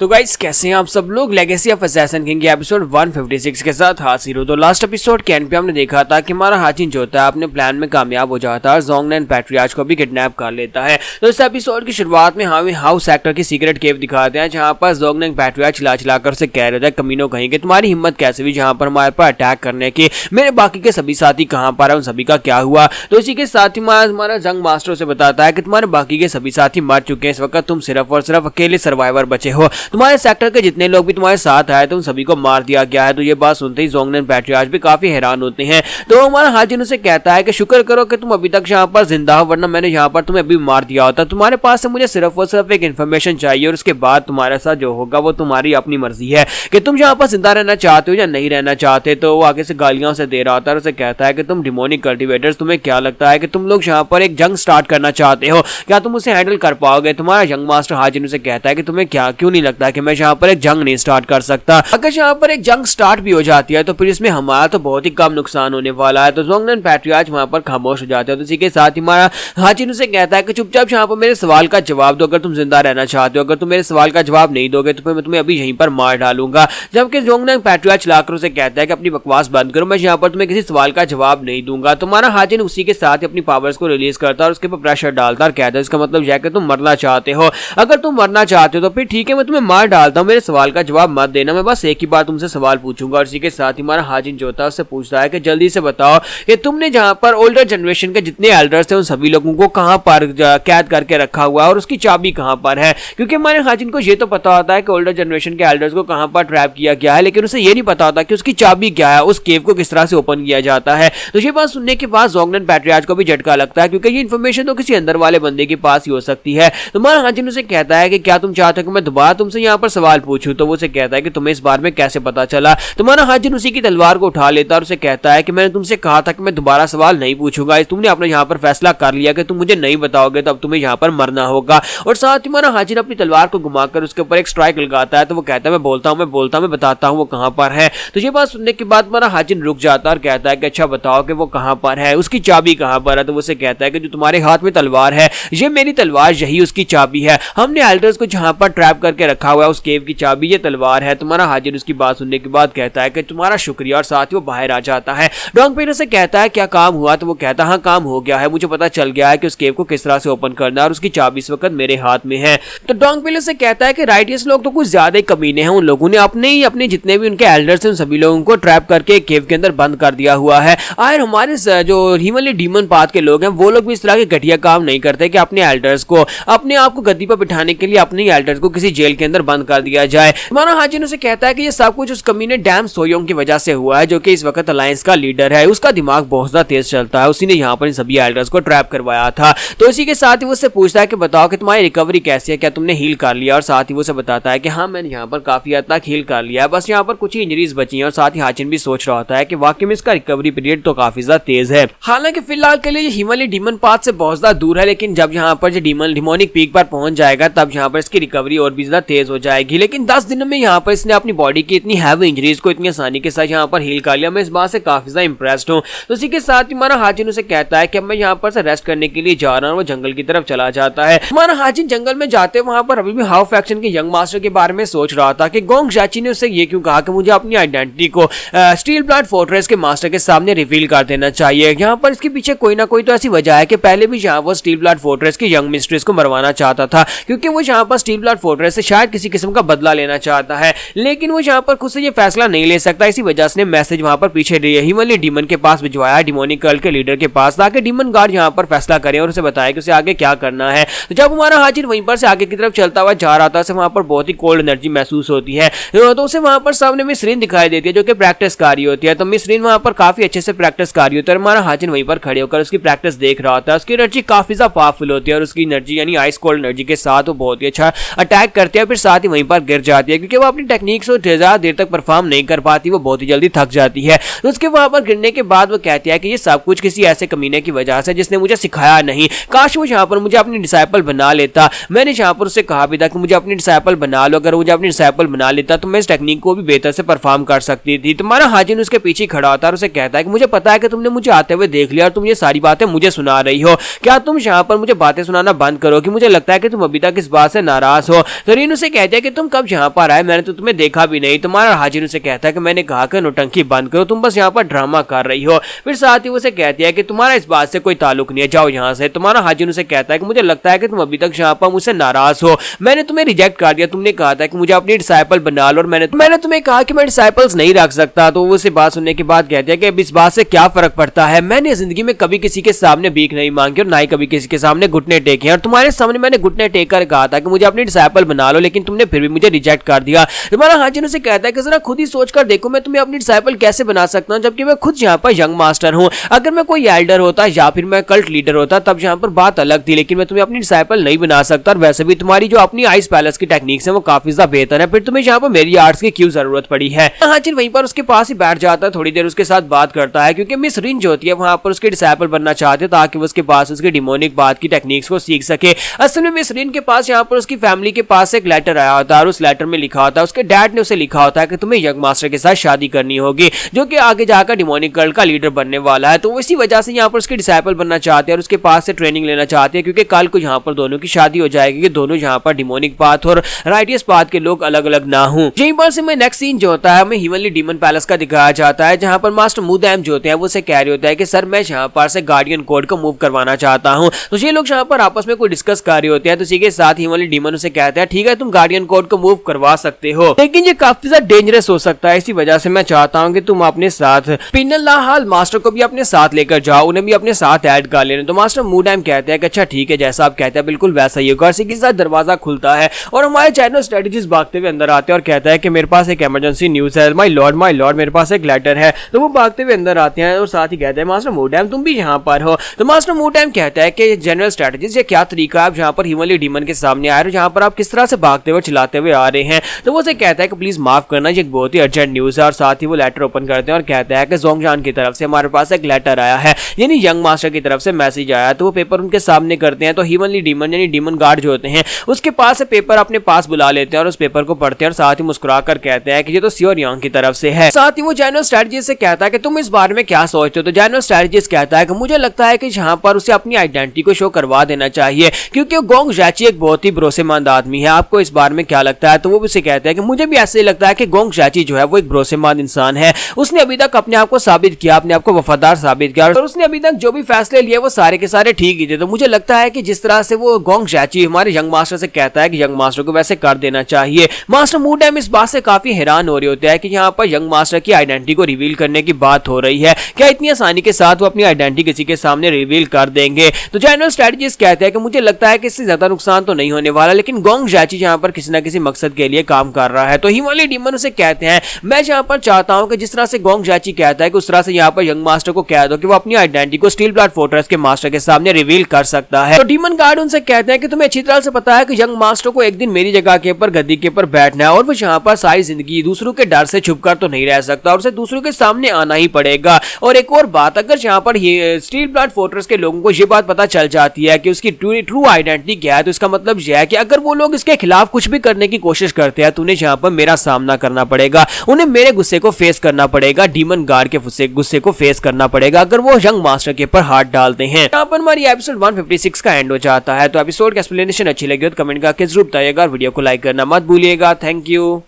तो गाइस कैसे हैं आप सब लोग। लेगेसी ऑफ असैसिन किंग के एपिसोड 156 के साथ हाजिर हो। तो लास्ट एपिसोड के एंड पे हमने देखा था कि हमारा हाचिन जो होता है अपने प्लान में कामयाब हो जाता है और ज़ोंगनान पैट्रियार्च को भी किडनैप कर लेता है। तो इस एपिसोड की शुरुआत में हमें हाउस सेक्टर की सीक्रेट केव दिखाते हैं, जहां पर ज़ोंगनान पैट्रियार्च चिल्ला-चिल्लाकर उसे कह रहे थे कमीनों कहीं कि तुम्हारी हिम्मत कैसे हुई जहां पर हमारे पर अटैक करने की, मेरे बाकी के सभी साथी कहां पर है, उन सभी का क्या हुआ। तो इसी के साथ ही हमारा जंग मास्टर उसे बताता है कि तुम्हारे बाकी के सभी साथी मर चुके हैं, इस वक्त तुम सिर्फ और सिर्फ अकेले सर्वाइवर बचे हो, तुम्हारे सेक्टर के जितने लोग भी तुम्हारे साथ आए तो उन सभी को मार दिया गया है। तो ये बात सुनते ही ज़ोंगनान पैट्रियार्च भी काफी हैरान होते हैं। तो हमारा हाजिन उसे कहता है कि शुक्र करो कि तुम अभी तक यहाँ पर जिंदा हो, वरना मैंने यहाँ पर तुम्हें अभी मार दिया होता। तुम्हारे पास से मुझे सिर्फ और सिर्फ एक इन्फॉर्मेशन चाहिए और उसके बाद तुम्हारे साथ जो होगा वो तुम्हारी अपनी मर्जी है कि तुम यहाँ पर जिंदा रहना चाहते हो या नहीं रहना चाहते। तो वो आगे से गालियां से दे रहा होता है और उसे कहता है कि तुम डिमोनिक कल्टिवेटर्स, तुम्हें क्या लगता है कि तुम लोग यहाँ पर एक जंग स्टार्ट करना चाहते हो, क्या तुम उसे हैंडल कर पाओगे। तुम्हारा यंग मास्टर हाजिन उसे कहता है कि तुम्हें क्यों नहीं लगता कि मैं यहाँ पर एक जंग नहीं स्टार्ट कर सकता। अगर यहाँ पर एक जंग स्टार्ट भी हो जाती है तो फिर इसमें हमारा तो बहुत ही कम नुकसान होने वाला है। तो ज़ोंगनान पैट्रियार्च वहां पर खामोश हो जाते हैं। तो इसी के साथ ही हमारा हाजिन उसे कहता है कि चुपचाप यहाँ पर मेरे सवाल का जवाब दो, अगर तुम जिंदा रहना चाहते हो। अगर तुम मेरे सवाल का जवाब नहीं दोगे तो फिर मैं तुम्हें अभी यहीं पर मार डालूंगा। जबकि ज़ोंगनान पैट्रियार्च लाकर उसे कहता है कि अपनी बकवास बंद करो, मैं यहाँ पर तुम्हें किसी सवाल का जवाब नहीं दूंगा। तो हमारा हाजिन उसी के साथ ही अपनी पावर्स को रिलीज करता है और उसके ऊपर प्रेशर डालता और कहता है इसका मतलब यह है कि तुम मरना चाहते हो। अगर तुम मरना चाहते हो तो फिर ठीक है, मैं तुम्हें मार डालता हूँ, मेरे सवाल का जवाब मत देना, मैं बस एक ही बार तुमसे सवाल पूछूंगा। और इसी के साथ ही हमारा हाजिन जो होता है उससे पूछता है कि जल्दी से बताओ कि तुमने जहां पर ओल्डर जनरेशन के जितने एल्डर्स थे उन सभी लोगों को कहां पर कैद करके रखा हुआ है और उसकी चाबी कहां पर है। क्योंकि हमारे हाजिन को ये तो पता होता है कि ओल्डर जनरेशन के एल्डर्स को कहां पर ट्रैप किया गया है, लेकिन उसे ये नहीं पता होता कि उसकी चाबी क्या है, उस केव को किस तरह से ओपन किया जाता है। तो ये बात सुनने के बाद ज़ोंगनान पैट्रियार्च को भी झटका लगता है, क्योंकि ये इन्फॉर्मेशन तो किसी अंदर वाले बंदे के पास ही हो सकती है। तो हमारा हाजिन उसे कहता है कि क्या तुम चाहते हो कि मैं दोबारा तुमसे यहाँ पर सवाल पूछूं। तो वो उसे कहता है कि तुम्हें इस बार में कैसे पता चला। तुम्हारा हाजिन उसी की तलवार को उठा लेता है और उसे कहता है कि मैंने तुमसे कहा था कि मैं दोबारा सवाल नहीं पूछूंगा, तुमने अपने यहाँ पर फैसला कर लिया कि तुम मुझे नहीं बताओगे तो अब तुम्हें यहाँ पर मरना होगा। और साथ ही हमारा हाजिन अपनी तलवार को घुमाकर उसके ऊपर एक स्ट्राइक लगाता है। तो वो कहता है मैं बोलता हूँ मैं बताता हूँ वो कहाँ पर है। तो ये बात सुनने के बाद हमारा हाजिन रुक जाता है और कहता है कि अच्छा बताओ कि वो कहाँ पर है, उसकी चाबी कहाँ पर है। तो वो उसे कहता है कि जो तुम्हारे हाथ में तलवार है ये मेरी तलवार, यही उसकी चाबी है, हमने एल्डर्स को जहाँ पर ट्रैप करके रखा हुआ है उस केव की चाबी ये तलवार है। तुम्हारा हाजिन उसकी बात सुनने के बाद कहता है कि तुम्हारा शुक्रिया और साथ ही वो बाहर आ जाता है। डोंगपेन से कहता है क्या काम हुआ। तो वो कहता है हाँ काम हो गया है, मुझे पता चल गया है कि उस केव को किस तरह से ओपन करना है और उसकी चाबी इस वक्त मेरे हाथ में है। तो डोंगपेन से कहता है कि राइटियस लोग तो कुछ ज्यादा ही कमीने हैं, उन लोगों ने अपने जितने भी उनके एल्डर्स हैं उन सभी लोगों को ट्रैप करके केव के अंदर बंद कर दिया हुआ है। और हमारे जो हीमनली डीमन पाथ के लोग हैं वो लोग भी इस तरह के घटिया काम नहीं करते कि अपने एल्डर्स को अपने आप को गद्दी पर बिठाने के लिए अपने एल्डर्स को किसी जेल के अंदर बंद कर दिया जाए। हमारा हाजिन उसे कहता है कि ये सब कुछ उस कमीने डैम सोयोंग की वजह से हुआ है, जो कि इस वक्त अलायंस का लीडर है। उसका दिमाग बहुत ज्यादा तेज चलता है, उसी ने यहाँ पर इन सभी एल्डर्स को ट्रैप करवाया था। तो इसी के साथ ही वो उससे पूछता है कि बताओ कि तुम्हारी रिकवरी कैसी है, क्या तुमने हील कर लिया। और साथ ही वो उसे बताता है कि हाँ मैंने यहाँ पर काफी हद तक हील कर लिया है, बस यहाँ पर कुछ ही इंजरीज बची हैं। और साथ ही हाजिन भी सोच रहा होता है कि वाकई में इसका रिकवरी पीरियड तो काफी ज्यादा तेज है। हालांकि फिलहाल के लिए हिमालय डीमन पाथ से बहुत ज्यादा दूर है, लेकिन जब यहाँ पर डिमोनिक पीक पर पहुंच जाएगा तब यहाँ पर इसकी रिकवरी और भी ज्यादा तेज हो जाएगी। लेकिन 10 दिनों में यहाँ पर इसने अपनी बॉडी की इतनी हैवी इंजरीज को इतनी आसानी के साथ यहाँ पर हील कर लिया, मैं इस बात से काफी ज्यादा इंप्रेस्ड हूँ। तो इसी के साथ ही हमारा हाजिन उसे कहता है कि अब मैं यहाँ पर से रेस्ट करने के लिए जा रहा हूँ। वो जंगल की तरफ चला जाता है। हमारा हाजिन जंगल में जाते वहां पर अभी भी हाउ फैक्शन के यंग मास्टर के बारे में सोच रहा था कि गोंग जाची ने उससे ये क्यों कहा कि मुझे अपनी आइडेंटिटी को स्टील प्लांट फोर्ट्रेस के मास्टर के सामने रिवील कर देना चाहिए। यहाँ पर इसके पीछे कोई ना कोई तो ऐसी वजह है कि पहले भी यहाँ वो स्टील प्लांट फोर्ट्रेस की यंग मिस्ट्रेस को मरवाना चाहता था, क्योंकि वो यहाँ पर स्टील प्लांट फोर्ट्रेस से शायद किसी किस्म का बदला लेना चाहता है, लेकिन वो यहाँ पर खुद से ये फैसला नहीं ले सकता। इसी वजह से मैसेज वहां पर पीछे हिमालय डीमन के पास भिजवाया, डिमोनिक कल्ट के लीडर के पास, ताकि डीमन गार्ड यहाँ पर फैसला करें और उसे बताए कि उसे आगे क्या करना है। तो जब हमारा हाजिर वहीं पर से आगे की तरफ चलता हुआ जा रहा था, उसे वहां पर बहुत ही कोल्ड एनर्जी महसूस होती है। तो उसे वहां पर सामने मिसरीन दिखाई देती है जो कि प्रैक्टिस कर रही होती है। तो मिसरीन वहां पर काफी अच्छे से प्रैक्टिस कर रही होती है और हमारा हाजिर वहीं पर खड़े होकर उसकी प्रैक्टिस देख रहा होता है। उसकी एनर्जी काफी ज्यादा पावरफुल होती है और उसकी एनर्जी यानी आइस कोल्ड एनर्जी के साथ वो बहुत ही अच्छा अटैक करती है, फिर साथ ही वहीं पर गिर जाती है, क्योंकि वो अपनी टेक्निक से ज्यादा देर तक परफॉर्म नहीं कर पाती, वो बहुत ही जल्दी थक जाती है। तो उसके वहां पर गिरने के बाद वो कहती है कि ये सब कुछ किसी ऐसे कमीने की वजह से जिसने मुझे सिखाया नहीं, काश वो यहाँ पर मुझे अपनी डिसाइपल बना लेता। मैंने यहाँ पर उससे कहा भी था कि मुझे अपनी डिसाइपल बना लो, अगर मुझे अपनी डिसाइपल बना लेता तो मैं इस टेक्निक को भी बेहतर से परफॉर्म कर सकती थी। तुम्हारा हाजिन उसके पीछे खड़ा होता है और उसे कहता है कि मुझे पता है कि तुमने मुझे आते हुए देख लिया और तुम ये सारी बातें मुझे सुना रही हो, क्या तुम यहाँ पर मुझे बातें सुनाना बंद करो कि मुझे लगता है कि तुम अभी तक इस बात से नाराज हो। तो रीन उसे कहती है कि तुम कब यहाँ पर आए, मैंने तो तुम्हें देखा भी नहीं। तुम्हारा हाजिन उसे कहता है कि मैंने कहा कि नौटंकी बंद करो, तुम बस यहाँ पर ड्रामा कर रही हो। फिर साथ ही उसे कहती है कि तुम्हारा इस बात से कोई ताल्लुक नहीं है, जाओ यहाँ से। तुम्हारा हाजिन उसे कहता है कि मुझे लगता है कि तुम अभी तक यहाँ पर मुझसे नाराज हो, मैंने तुम्हें रिजेक्ट कर दिया, तुमने कहा था कि मुझे अपनी डिसाइपल बना लो और मैंने तुम्हें कहा कि मैं डिसाइपल्स नहीं रख सकता। तो वो उसे बात सुनने के बाद कहती है कि अब इस बात से क्या फर्क पड़ता है, मैंने जिंदगी में कभी किसी के सामने भीख नहीं मांगी और ना ही कभी किसी के सामने घुटने टेके, और तुम्हारे सामने मैंने घुटने टेक कर कहा था कि मुझे अपनी डिसाइपल बना लो, लेकिन तुमने फिर भी मुझे रिजेक्ट कर दिया। तुम्हारा हाजिन उसे कहता है कि जरा खुद ही सोचकर देखो, मैं तुम्हें अपनी डिसाइपल कैसे बना सकता हूं, जबकि मैं खुद यहाँ पर यंग मास्टर हूँ। अगर मैं कोई एल्डर होता या फिर मैं कल्ट लीडर होता तब यहाँ पर बात अलग थी, लेकिन मैं तुम्हें अपनी डिसाइपल नहीं बना सकता। और वैसे भी तुम्हारी जो अपनी आइस पैलेस की टेक्निक्स है वो काफी ज्यादा बेहतर है, फिर तुम्हें यहाँ पर मेरी आर्ट्स की क्यों जरूरत पड़ी है। हाजिन वहीं पर उसके पास ही बैठ जाता है, थोड़ी देर उसके साथ बात करता है, क्योंकि मिस रिंज होती है वहां पर उसके डिसाइपल बनना चाहते ताकि वो उसके पास उसके डिमोनिक बात की टेक्निक्स को सीख सके। असल में मिस रिंज के पास यहाँ पर उसकी फैमिली के पास एक लेटर आया होता है और उस लेटर में लिखा होता है, उसके डैड ने उसे लिखा होता है कि तुम्हें यंग मास्टर के साथ शादी करनी होगी, जो कि आगे जाकर डिमोनिक गर्ल का लीडर बनने वाला है। तो इसी वजह से यहाँ पर उसके डिसाइपल बनना चाहते हैं और उसके पास से ट्रेनिंग लेना चाहते हैं, क्योंकि कल को यहाँ पर दोनों की शादी हो जाएगी कि दोनों यहाँ पर डिमोनिक पाथ और राइटियस पाथ के लोग अलग अलग ना हों। यहीं पर से मैं नेक्स्ट सीन जो होता है हमें हिवनली डीमन पैलेस का दिखाया जाता है, जहाँ पर मास्टर मुदैम जो होते हैं वो से कह रहे होता है कि सर मैं यहाँ पर से गार्डियन कोड को मूव करवाना चाहता हूँ। तो ये लोग यहाँ पर आपस में कोई डिस्कस कर रहे होते हैं, तो इसी के साथ हिवनली डीमन उसे कहते हैं ठीक है तुम गार्डियन कोड को मूव करवा सकते हो, लेकिन ये काफी ज्यादा डेंजरस हो सकता है, इसी वजह से मैं चाहता हूँ कि तुम अपने साथ पिन्नलाहाल मास्टर को भी अपने साथ लेकर जाओ, उन्हें भी अपने साथ ऐड कर लेना। तो मास्टर मुदैम कहते हैं कि अच्छा ठीक है, जैसा आप कहते हैं बिल्कुल वैसा ही होगा। इसी के साथ दरवाजा खुलता है और हमारे चैनल स्ट्रेटेजिस्ट भागते हुए अंदर आते हैं और कहता है कि मेरे पास एक इमरजेंसी न्यूज है, माय लॉर्ड मेरे पास एक लेटर है। तो वो भागते हुए अंदर आते हैं और साथ ही कहते हैं मास्टर मुदैम तुम भी यहाँ पर हो। तो मास्टर मुदैम कहता है कि जनरल स्ट्रेटेजिस्ट ये क्या तरीका है आप यहाँ पर हिवनली डीमन के सामने आए हो, यहाँ पर आप किस तरह से भागते हुए चलाते हुए आ रहे हैं। तो वो उसे कहता है कि प्लीज माफ करना, ये एक बहुत ही अर्जेंट न्यूज है। और साथ ही वो लेटर ओपन करते हैं और कहता है कि जोंगजान की तरफ से हमारे पास एक लेटर आया है, यानी यंग मास्टर की तरफ से मैसेज आया है। तो वो पेपर उनके सामने करते हैं, तो हिवनली डीमन यानी डीमन गार्ड जो होते हैं उसके पास से पेपर अपने पास बुला लेते हैं और उस पेपर को पढ़ते हैं और साथ ही मुस्कुरा कर कहते हैं कि ये तो सियोर यांग की तरफ से है। साथ ही वो जनरल स्ट्रेटजिस्ट से कहता है कि तुम इस बारे में क्या सोचते हो। तो जनरल स्ट्रेटजिस्ट कहता है कि मुझे लगता है कि यहाँ पर उसे अपनी आइडेंटिटी को शो करवा देना चाहिए, क्योंकि गोंग जैची एक बहुत ही भरोसेमंद आदमी है। आपको इस बारे में क्या लगता है। तो वो उसे कहता है कि मुझे भी ऐसे ही लगता है कि गोंग जैची जो है वो एक भरोसेमंद इंसान है, उसने अभी तक अपने आप को साबित किया, अपने आप को वफादार साबित किया और उसने अभी तक जो भी फैसले लिए वो सारे के सारे ठीक ही थे। तो मुझे लगता है कि जिस तरह से वो गोंग जैची हमारे यंग मास्टर से कहता है कि यंग मास्टर को वैसे कर देना चाहिए। मास्टर मुदैम इस बात से काफी हैरान हो रहे होते हैं कि यहाँ पर यंग मास्टर की आइडेंटिटी को रिवील करने की बात हो रही है, क्या इतनी आसानी के साथ वो अपनी आइडेंटिटी किसी के सामने रिवील कर देंगे। तो जनरल स्ट्रेटजिस्ट कहते हैं कि मुझे लगता है कि इससे ज्यादा नुकसान तो नहीं होने वाला, लेकिन गोंग जैची यहाँ पर किसी न किसी मकसद के लिए काम कर रहा है। तो हिवनली डीमन उसे कहते हैं मैं यहाँ पर चाहता हूँ कि जिस तरह से गोंग जैची कहता है कि उस तरह से यहाँ पर यंग मास्टर को कह दो कि वो अपनी आइडेंटिटी को स्टील ब्लड फोर्ट्रेस के मास्टर के सामने रिवील कर सकता है। तो डीमन गार्ड उनसे कहते हैं कि तुम्हें अच्छी तरह से पता है कि यंग मास्टर को एक दिन मेरी जगह के ऊपर गद्दी के ऊपर बैठना है और वो यहाँ पर सारी जिंदगी दूसरों के डर से छुपकर तो नहीं रह सकता और उसे दूसरों के सामने आना ही पड़ेगा। और एक और बात, अगर यहाँ पर ये स्टील ब्लड फोर्ट्रेस के लोगों को ये बात पता चल जाती है कि उसकी ट्रू आइडेंटिटी क्या है, तो इसका मतलब यह है कि अगर वो लोग इसके खिलाफ कुछ भी करने की कोशिश करते हैं तो उन्हें यहाँ पर मेरा सामना करना पड़ेगा, उन्हें मेरे गुस्से को फेस करना पड़ेगा, डीमन गार्ड के गुस्से को फेस करना पड़ेगा अगर वो यंग मास्टर के ऊपर हाथ डालते हैं। यहाँ पर हमारी एपिसोड 156 का एंड हो जाता है। तो एपिसोड की एक्सप्लेनेशन अच्छी लगी हो तो कमेंट करके जरूर बताइएगा, वीडियो को लाइक करना मत भूलिएगा। Thank you.